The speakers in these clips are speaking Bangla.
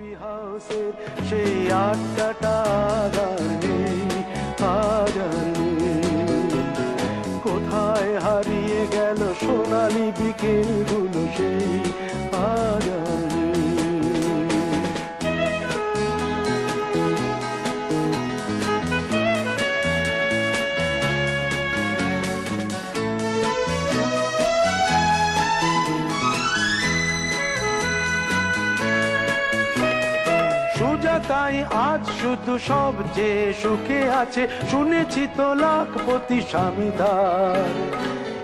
কফি হাউসের সেই আড্ডাটা আর নেই, আজ আর নেই। কোথায় হারিয়ে গেল সোনালি বিকেলগুলো সেই আজ আর নেই। তাই আজ শুধু সব যে সুখে আছে, শুনেছি তো লাখপতি স্বামীদার।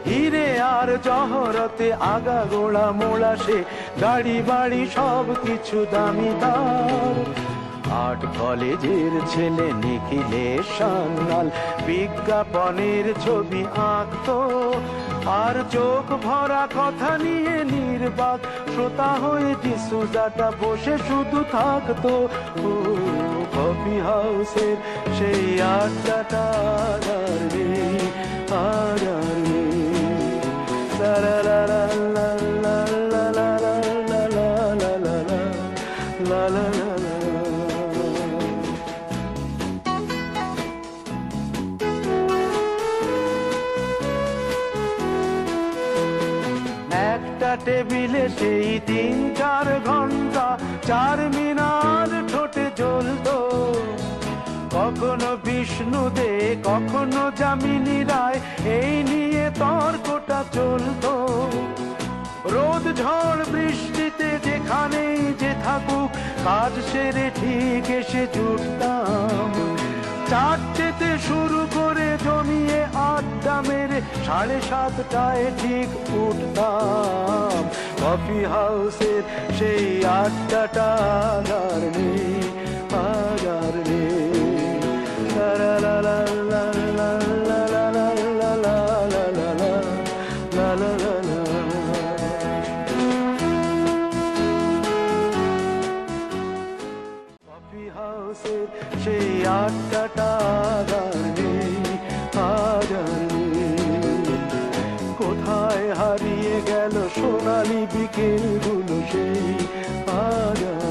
হিরে আর জহরতে আগা গোড়া মোড়া সে, গাড়ি বাড়ি সব কিছু দামিদার। আর্ট কলেজের ছেলে নিখিলেশ সান্যাল বিজ্ঞাপনের ছবি আঁকতো, আর চোখ ভরা কথা নিয়ে নির্বাক শ্রোতা হয়ে ডিসুজাটা বসে শুধু থাকতো। ও কফি হাউসের সেই আড্ডাটা আর নেই, আর নেই। লা লা লা লা লা লা লা লা লা লা লা লা লা। একটা টেবিলে সেই 3-4 ঘন্টা চার মিনার ঠোঁটে জ্বলতো, কখনো বিষ্ণু দে কখনো যামিনী রায়, এই নিয়ে তর্কটা চলতো। রোদ ঝড় বৃষ্টিতে যেখানেই যে থাকুক, কাজ সেরে ঠিক এসে জুটতাম। চারটেতে শুরু করে জমিয়ে আড্ডা মেরে 7:30টায় ঠিক উঠতাম। কফি হাউসের সেই আড্ডাটা আর নেই, আর নেই। লা লা লা লা লা লা লা লা লা লা লা লা লা লা। কফি হাউসের সেই আড্ডাটা আর নেই, আজ আর নেই। কোথায় হারিয়ে গেল সোনালি বিকেলগুলো সেই আজ আর